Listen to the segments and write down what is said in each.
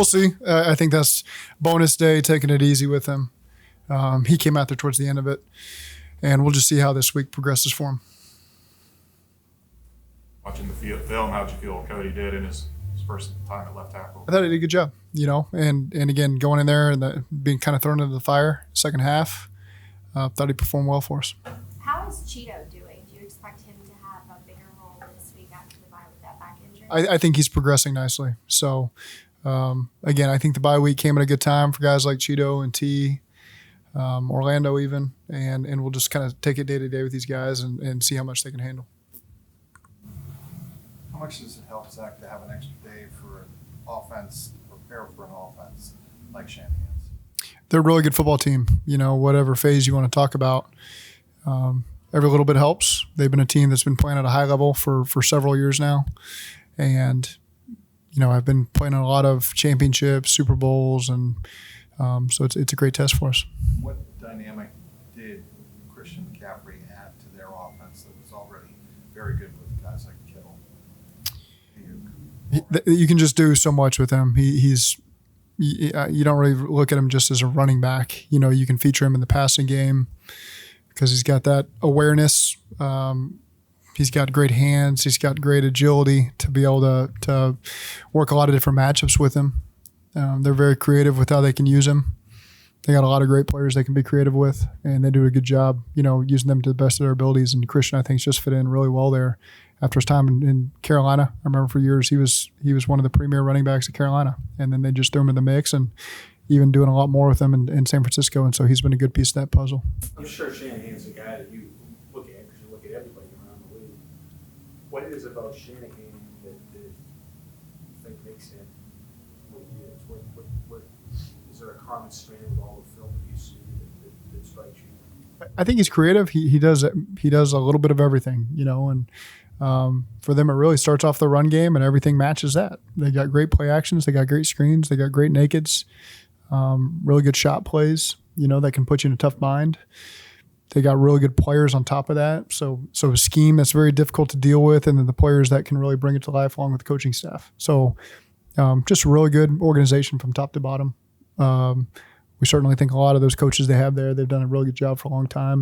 We'll see. I think that's bonus day, taking it easy with him. He came out there towards the end of it, and we'll just see how this week progresses for him. Watching the film, how'd you feel Cody did in his first time at left tackle? I thought he did a good job, and again, going in there and being kind of thrown into the fire second half, thought he performed well for us. How is Cheeto doing? Do you expect him to have a bigger role this week after the bye with that back injury? I think he's progressing nicely. So, again, I think the bye week came at a good time for guys like Cheeto and T, Orlando even, and we'll just kind of take it day to day with these guys and see how much they can handle. How much does it help, Zach, to have an extra day for an offense, to prepare for an offense like Shanahan's? They're a really good football team. Whatever phase you want to talk about, every little bit helps. They've been a team that's been playing at a high level for several years now. And, I've been playing in a lot of championships, Super Bowls, and so it's a great test for us. What dynamic did Christian McCaffrey add to their offense that was already very good with guys like Kittle? You can just do so much with him. You don't really look at him just as a running back. You can feature him in the passing game because he's got that awareness. He's got great hands. He's got great agility to be able to work a lot of different matchups with him. They're very creative with how they can use him. They got a lot of great players they can be creative with, and they do a good job, using them to the best of their abilities. And Christian, I think, has just fit in really well there after his time in Carolina. I remember for years he was one of the premier running backs at Carolina, and then they just threw him in the mix and even doing a lot more with him in San Francisco. And so he's been a good piece of that puzzle. I'm sure Shanahan's a guy that you look at because you look at everybody around the league. What is it about Shanahan that you think makes him what he is? What is there a common strand with all the film that you see that strikes you? I think he's creative. He does a little bit of everything, and for them it really starts off the run game and everything matches that. They got great play actions, they got great screens, they got great nakeds, really good shot plays, that can put you in a tough bind. They got really good players on top of that. So a scheme that's very difficult to deal with, and then the players that can really bring it to life along with the coaching staff. So just a really good organization from top to bottom. We certainly think a lot of those coaches they have there, they've done a really good job for a long time.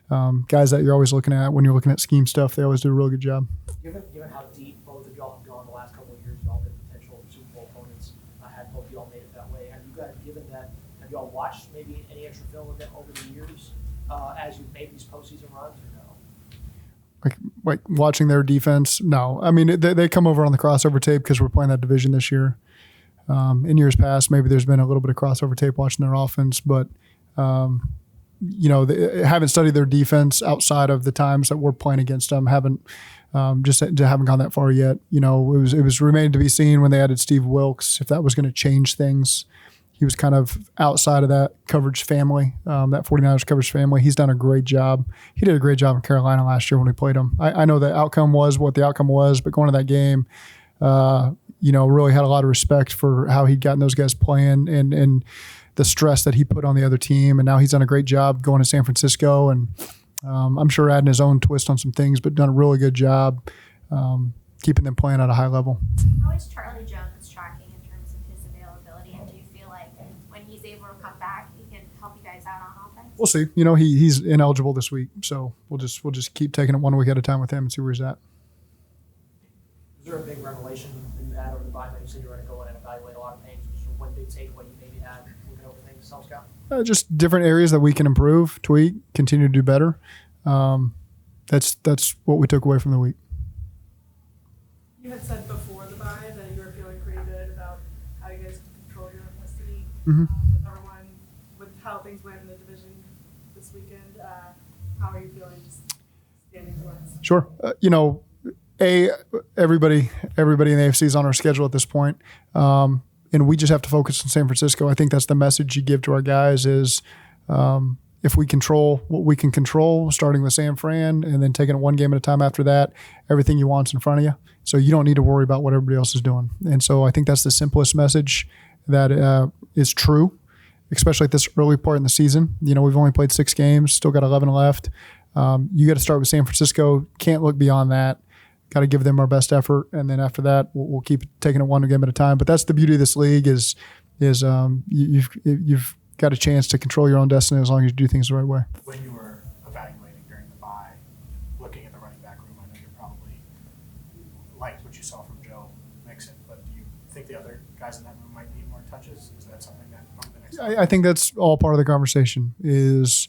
And guys that you're always looking at when you're looking at scheme stuff, they always do a really good job. Given how deep both of y'all have gone the last couple of years, y'all been potential Super Bowl opponents, had both of y'all made it that way. Have y'all watched maybe any extra film of them over the years as you've made these postseason runs, or no? Like watching their defense? No. I mean, they come over on the crossover tape because we're playing that division this year. In years past, maybe there's been a little bit of crossover tape watching their offense, but they haven't studied their defense outside of the times that we're playing against them. Haven't gone that far yet. It was remained to be seen when they added Steve Wilkes if that was going to change things. He was kind of outside of that coverage family, that 49ers coverage family. He's done a great job. He did a great job in Carolina last year when we played him. I know the outcome was what the outcome was, but going to that game, really had a lot of respect for how he'd gotten those guys playing and the stress that he put on the other team. And now he's done a great job going to San Francisco, and I'm sure adding his own twist on some things, but done a really good job keeping them playing at a high level. How is Charlie Jones tracking in terms of his availability, and do you feel like when he's able to come back, he can help you guys out on offense? We'll see. He's ineligible this week, so we'll just keep taking it one week at a time with him and see where he's at. Was there a big revelation in that over the bye that you said you were going to go in and evaluate a lot of things? Was there one big takeaway you maybe had looking over things, self-scout? Just different areas that we can improve, tweak, continue to do better. That's what we took away from the week. You had said before the bye that you were feeling pretty good about how you guys can control your own destiny. With everyone, with how things went in the division this weekend, how are you feeling just standing towards? Sure. Everybody in the AFC is on our schedule at this point. And we just have to focus on San Francisco. I think that's the message you give to our guys is if we control what we can control, starting with San Fran and then taking it one game at a time after that, everything you want's in front of you. So you don't need to worry about what everybody else is doing. And so I think that's the simplest message that is true, especially at this early part in the season. We've only played 6 games, still got 11 left. You got to start with San Francisco. Can't look beyond that. got to give them our best effort, and then after that, we'll keep taking it one game at a time. But that's the beauty of this league is you've got a chance to control your own destiny as long as you do things the right way. When you were evaluating during the bye, looking at the running back room, I know you probably liked what you saw from Joe Mixon, but do you think the other guys in that room might need more touches? Is that something that over the next? I think that's all part of the conversation. Is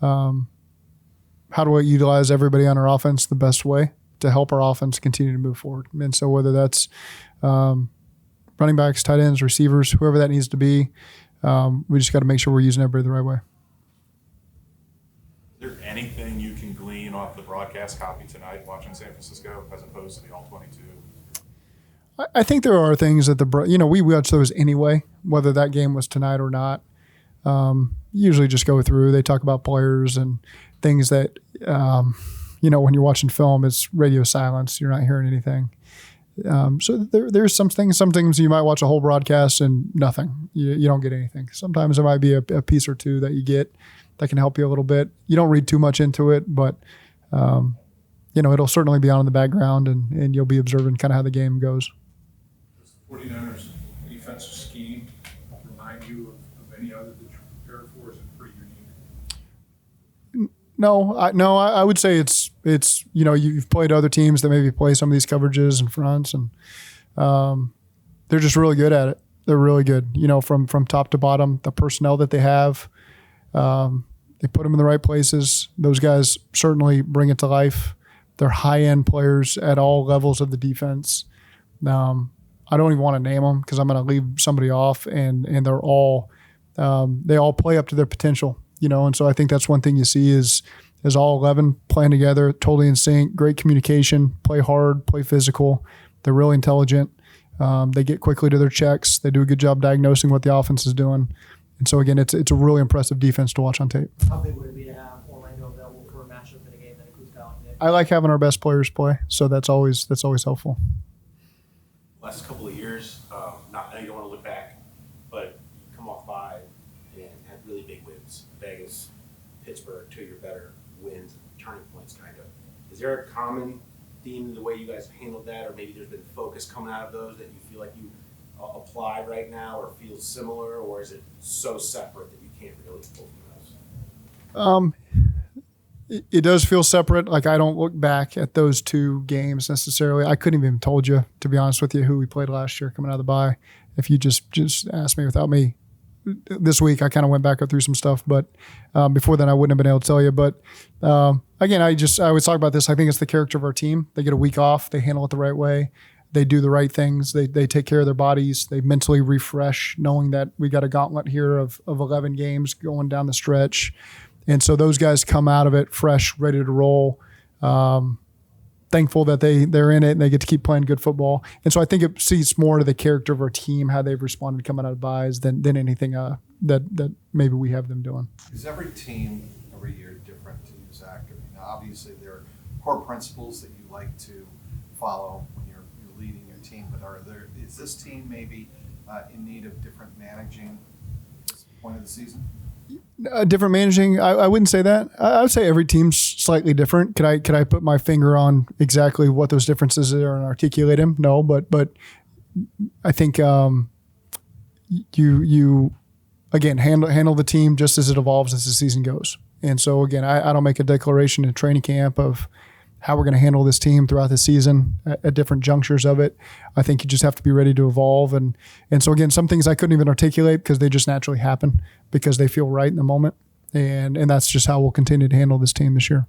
how do we utilize everybody on our offense the best way to help our offense continue to move forward? And so whether that's running backs, tight ends, receivers, whoever that needs to be, we just got to make sure we're using everybody the right way. Is there anything you can glean off the broadcast copy tonight watching San Francisco as opposed to the All-22? I think there are things that we watch those anyway, whether that game was tonight or not. Usually just go through. They talk about players and things that, when you're watching film, it's radio silence. You're not hearing anything. So there's some things you might watch a whole broadcast and nothing. You don't get anything. Sometimes there might be a piece or two that you get that can help you a little bit. You don't read too much into it, but it'll certainly be on in the background, and you'll be observing kind of how the game goes. Does the 49ers defensive scheme remind you of any other that you prepared for? Is it pretty unique? No, I would say it's you've played other teams that maybe play some of these coverages and fronts, and they're just really good at it. They're really good, from top to bottom. The personnel that they have, they put them in the right places. Those guys certainly bring it to life. They're high-end players at all levels of the defense. I don't even want to name them because I'm going to leave somebody off, and they're all they all play up to their potential. And so I think that's one thing you see is all 11 playing together, totally in sync, great communication, play hard, play physical. They're really intelligent. They get quickly to their checks. They do a good job diagnosing what the offense is doing. And so, again, it's a really impressive defense to watch on tape. How big would it be to have Orlando available for a matchup in a game that includes Kyle and Nick? I like having our best players play, so that's always helpful. Last couple of years, I know you don't want to look back, but you come off by and had really big wins. Vegas, Pittsburgh, two of your better wins, turning points, kind of. Is there a common theme in the way you guys handled that, or maybe there's been focus coming out of those that you feel like you apply right now or feel similar, or is it so separate that you can't really pull from those? It does feel separate. Like, I don't look back at those two games necessarily. I couldn't even told you, to be honest with you, who we played last year coming out of the bye. If you just asked me without me. This week, I kind of went back up through some stuff, but before then, I wouldn't have been able to tell you. But again, I always talk about this. I think it's the character of our team. They get a week off. They handle it the right way. They do the right things. They take care of their bodies. They mentally refresh, knowing that we got a gauntlet here of 11 games going down the stretch. And so those guys come out of it fresh, ready to roll. Thankful that they're in it and they get to keep playing good football. And so I think it sees more to the character of our team, how they've responded coming out of buys than anything that maybe we have them doing. Is every team every year different to you, Zach? I mean, obviously there are core principles that you like to follow when you're leading your team, but is this team maybe in need of different managing at this point of the season? Different managing, I wouldn't say that. I would say every team's slightly different. Could I put my finger on exactly what those differences are and articulate them? No, but I think you again handle the team just as it evolves as the season goes. And so again, I don't make a declaration in training camp of how we're going to handle this team throughout the season at different junctures of it. I think you just have to be ready to evolve. And so again, some things I couldn't even articulate because they just naturally happen because they feel right in the moment. And that's just how we'll continue to handle this team this year.